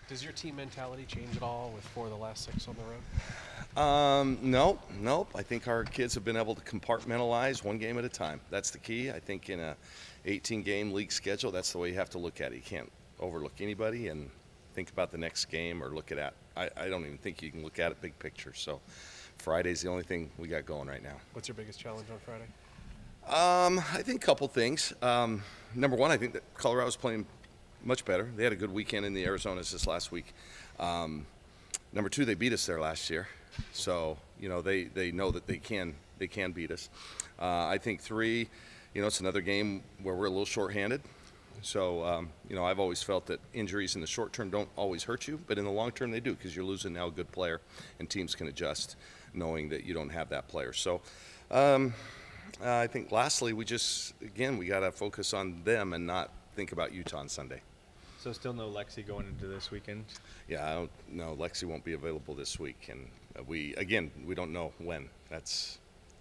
Does your team mentality change at all with 4 of the last 6 on the road? Nope. I think our kids have been able to compartmentalize one game at a time. That's the key. I think in a 18-game league schedule, that's the way you have to look at it. You can't overlook anybody and think about the next game or look at it. I don't even think you can look at it big picture. So Friday's the only thing we got going right now. What's your biggest challenge on Friday? I think a couple things. Number one, I think that Colorado's playing much better. They had a good weekend in the Arizonas this last week. Number two, they beat us there last year, so they know that they can beat us. I think three, it's another game where we're a little shorthanded. So I've always felt that injuries in the short term don't always hurt you, but in the long term they do, because you're losing now a good player, and teams can adjust knowing that you don't have that player. So I think lastly, we got to focus on them and not think about Utah on Sunday. So still no Lexi going into this weekend? Yeah, I don't know. Lexi won't be available this week, and we don't know when. I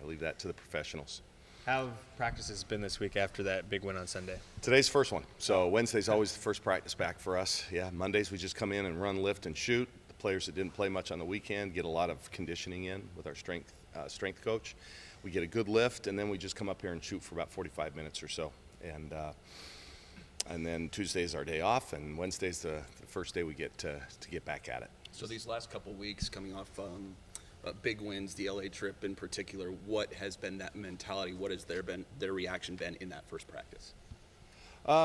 leave that to the professionals. How have practices been this week after that big win on Sunday? Today's the first one. So Wednesday's always the first practice back for us. Yeah, Mondays we just come in and run, lift, and shoot. The players that didn't play much on the weekend get a lot of conditioning in with our strength coach. We get a good lift, and then we just come up here and shoot for about 45 minutes or so. And then Tuesday's our day off, and Wednesday's the first day we get to get back at it. So these last couple weeks coming off big wins, the LA trip in particular, what has been that mentality? What has their reaction been in that first practice?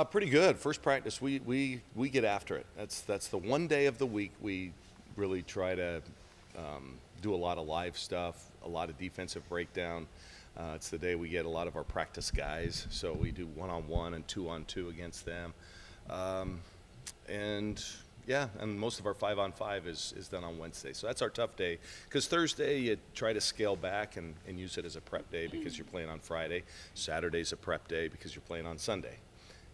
Pretty good. First practice, we get after it. That's the one day of the week we really try to do a lot of live stuff, a lot of defensive breakdown. It's the day we get a lot of our practice guys, so we do 1-on-1 and 2-on-2 against them. And most of our 5-on-5 is done on Wednesday. So that's our tough day, because Thursday you try to scale back and use it as a prep day because you're playing on Friday. Saturday's a prep day because you're playing on Sunday.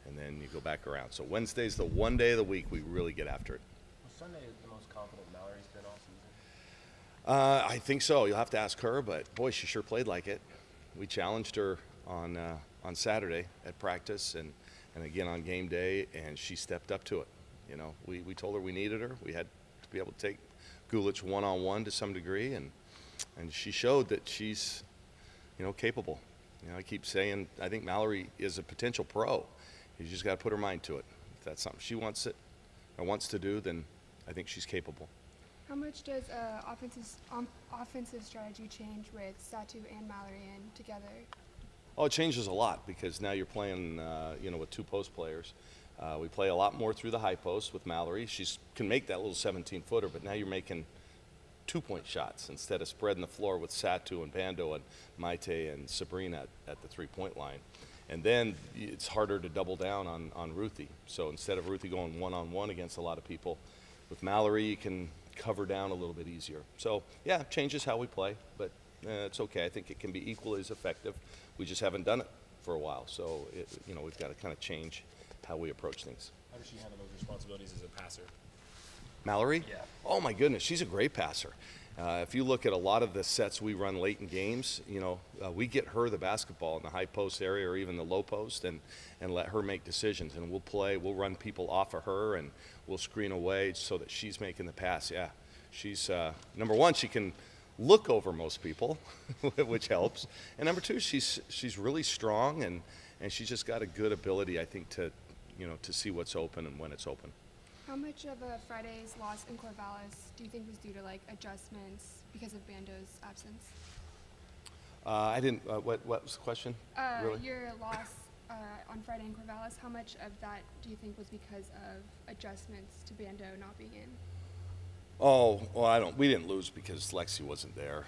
And then you go back around. So Wednesday's the one day of the week we really get after it. Well, Sunday is the most confident Mallory's been all season. I think so. You'll have to ask her, but boy, she sure played like it. We challenged her on Saturday at practice and again on game day, and she stepped up to it. We told her we needed her. We had to be able to take Gulich 1-on-1 to some degree, and she showed that she's, capable. I keep saying I think Mallory is a potential pro. You just got to put her mind to it. If that's something she wants to do, then I think she's capable. How much does offensive strategy change with Satu and Mallory in together? Oh, it changes a lot, because now you're playing, with two post players. We play a lot more through the high post with Mallory. She can make that little 17-footer, but now you're making 2-point shots instead of spreading the floor with Satu and Bando and Maite and Sabrina at the 3-point line. And then it's harder to double down on Ruthie. So instead of Ruthie going 1-on-1 against a lot of people, with Mallory you can cover down a little bit easier. So yeah, it changes how we play, but it's okay. I think it can be equally as effective. We just haven't done it for a while, so we've got to kind of change how we approach things. How does she handle those responsibilities as a passer? Mallory? Yeah. Oh my goodness, she's a great passer. If you look at a lot of the sets we run late in games, we get her the basketball in the high post area or even the low post and let her make decisions. And we'll run people off of her, and we'll screen away so that she's making the pass. Yeah, she's, number one, she can look over most people, which helps. And number two, she's really strong, and she's just got a good ability, I think, to see what's open and when it's open. How much of a Friday's loss in Corvallis do you think was due to adjustments because of Bando's absence? I didn't. What was the question? Really? Your loss on Friday in Corvallis. How much of that do you think was because of adjustments to Bando not being in? Oh, well, we didn't lose because Lexi wasn't there.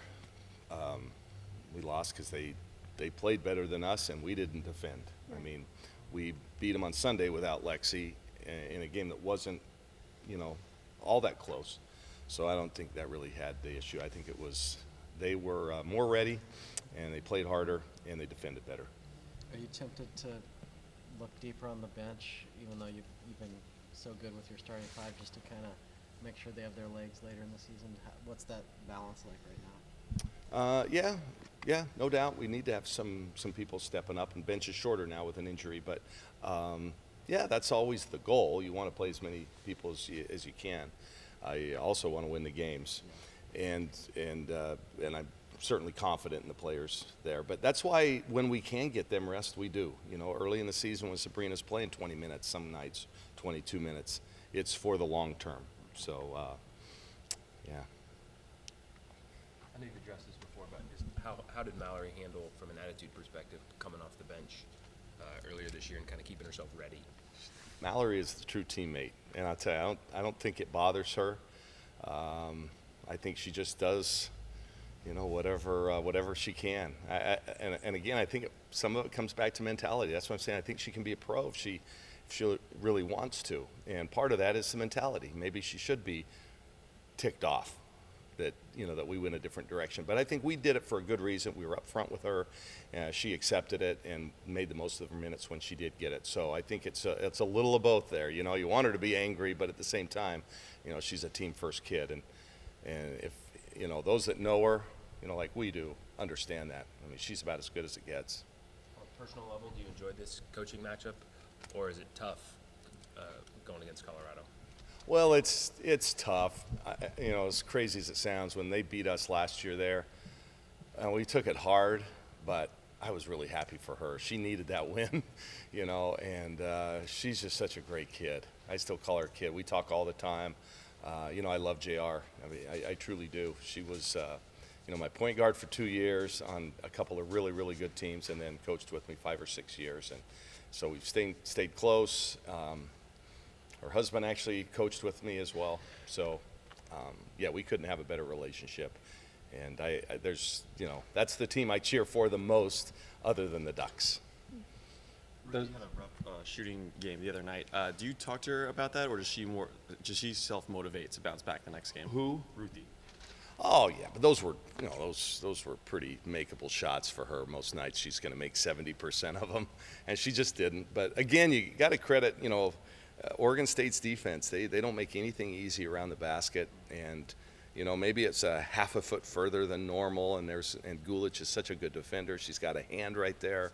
We lost because they played better than us, and we didn't defend. Right. I mean, we beat them on Sunday without Lexi in a game that wasn't, all that close. So I don't think that really had the issue. I think it was they were more ready, and they played harder, and they defended better. Are you tempted to look deeper on the bench, even though you've been so good with your starting five, just to kind of make sure they have their legs later in the season? What's that balance like right now? Yeah, no doubt. We need to have some people stepping up, and bench is shorter now with an injury, but Yeah, that's always the goal. You want to play as many people as you can. I also want to win the games, and I'm certainly confident in the players there. But that's why when we can get them rest, we do. You know, early in the season when Sabrina's playing 20 minutes, some nights 22 minutes, it's for the long term. So, yeah. I know you've addressed this before, but just how did Mallory handle, from an attitude perspective, coming off the bench earlier this year and kind of keeping herself ready? Mallory is the true teammate, and I'll tell you, I don't think it bothers her. I think she just does, you know, whatever she can. And again, I think some of it comes back to mentality. That's what I'm saying. I think she can be a pro if she really wants to, and part of that is the mentality. Maybe she should be ticked off that, you know, that we went a different direction. But I think we did it for a good reason. We were up front with her. She accepted it and made the most of her minutes when she did get it. So I think it's a little of both there. You know, you want her to be angry, but at the same time, you know, she's a team first kid. And if, you know, those that know her, you know, like we do, understand that. I mean, she's about as good as it gets. On a personal level, do you enjoy this coaching matchup, or is it tough going against Colorado? Well, it's tough. You know, as crazy as it sounds, when they beat us last year there, we took it hard, but I was really happy for her. She needed that win, you know, and she's just such a great kid. I still call her a kid. We talk all the time. You know, I love JR. I mean, I truly do. She was, you know, my point guard for 2 years on a couple of really, really good teams, and then coached with me 5 or 6 years. And so we've stayed close. Her husband actually coached with me as well. So, yeah, we couldn't have a better relationship. And there's, you know, that's the team I cheer for the most, other than the Ducks. Ruthie had a rough shooting game the other night. Do you talk to her about that, or does she self-motivate to bounce back the next game? Who? Ruthie. Oh yeah, but those were, you know, those were pretty makeable shots for her. Most nights she's going to make 70% of them, and she just didn't. But again, you got to credit, you know, Oregon State's defense. They don't make anything easy around the basket, and you know, maybe it's a half a foot further than normal. And Gulich is such a good defender. She's got a hand right there,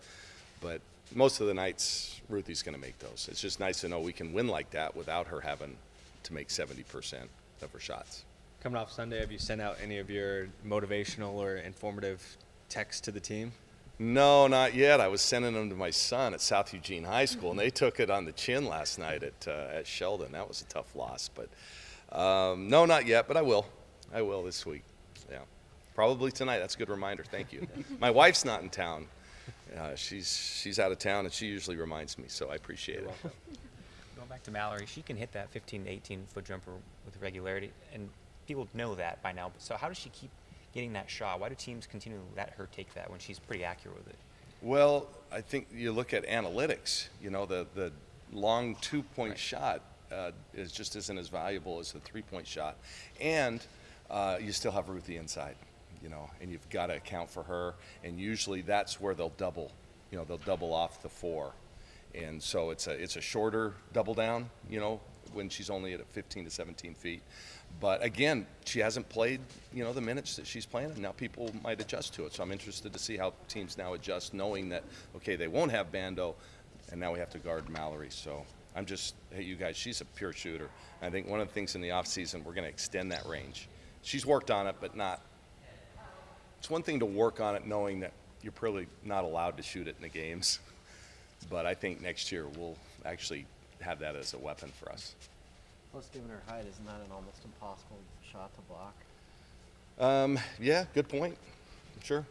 but most of the nights Ruthie's going to make those. It's just nice to know we can win like that without her having to make 70% of her shots. Coming off Sunday, have you sent out any of your motivational or informative texts to the team? No, not yet. I was sending them to my son at South Eugene High School, and they took it on the chin last night at Sheldon. That was a tough loss, but no, not yet. But I will. I will this week. Yeah, probably tonight. That's a good reminder. Thank you. My wife's not in town. She's out of town, and she usually reminds me, so I appreciate it. Going back to Mallory, she can hit that 15 to 18 foot jumper with regularity, and people know that by now. So how does she keep getting that shot? Why do teams continue to let her take that when she's pretty accurate with it? Well, I think you look at analytics. You know, the long two-point shot isn't as valuable as the three-point shot, and you still have Ruthie inside. You know, and you've got to account for her, and usually that's where they'll double. You know, they'll double off the 4, and so it's a shorter double down. You know, when she's only at 15 to 17 feet. But again, she hasn't played, you know, the minutes that she's playing, and now people might adjust to it. So I'm interested to see how teams now adjust, knowing that, okay, they won't have Bando, and now we have to guard Mallory. So I'm just, hey, you guys, she's a pure shooter. I think one of the things in the offseason, we're going to extend that range. She's worked on it, but not. It's one thing to work on it knowing that you're probably not allowed to shoot it in the games. But I think next year we'll actually have that as a weapon for us. Plus, given her height, isn't that an almost impossible shot to block? Yeah, good point. Sure.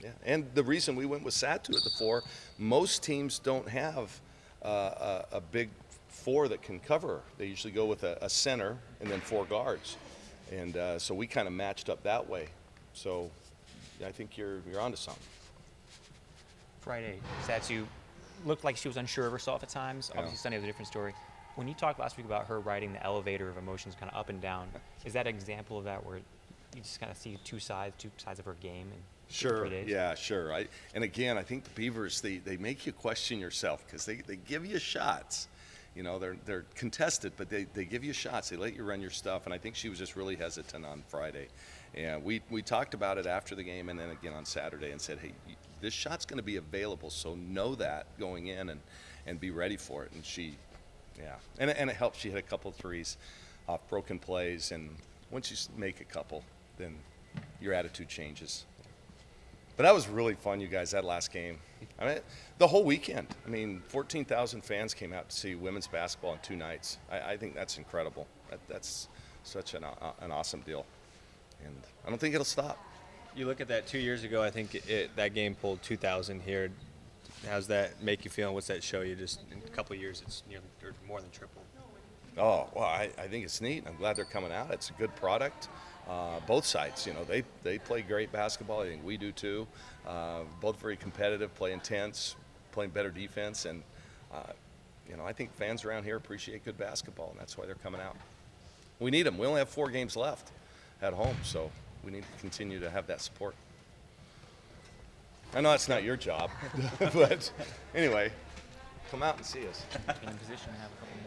Yeah, and the reason we went with Satu at the 4, most teams don't have a big 4 that can cover her. They usually go with a center and then 4 guards. And so we kind of matched up that way. So I think you're onto something. Friday, Satu looked like she was unsure of herself at times. Yeah. Obviously, Sunday was a different story. When you talked last week about her riding the elevator of emotions kind of up and down, is that an example of that where you just kind of see two sides of her game? And Sure, yeah, sure. And again, I think the Beavers, they make you question yourself because they give you shots. You know, they're contested, but they give you shots. They let you run your stuff, and I think she was just really hesitant on Friday. And we talked about it after the game and then again on Saturday and said, hey, this shot's going to be available, so know that going in and be ready for it. And she, yeah, and it helped. She hit a couple threes off broken plays, and once you make a couple, then your attitude changes. But that was really fun, you guys, that last game. I mean, the whole weekend. I mean, 14,000 fans came out to see women's basketball in 2 nights. I think that's incredible. That's such an awesome deal. And I don't think it'll stop. You look at that 2 years ago, I think that game pulled 2,000 here. How's that make you feel, and what's that show you? Just in a couple of years, it's nearly or more than triple. Oh, well, I think it's neat. I'm glad they're coming out. It's a good product. Both sides, you know, they play great basketball. I think we do too. Both very competitive, play intense, playing better defense. And, you know, I think fans around here appreciate good basketball, and that's why they're coming out. We need them. We only have 4 games left at home, so we need to continue to have that support. I know that's not your job, but anyway, come out and see us. In a position to have a couple more.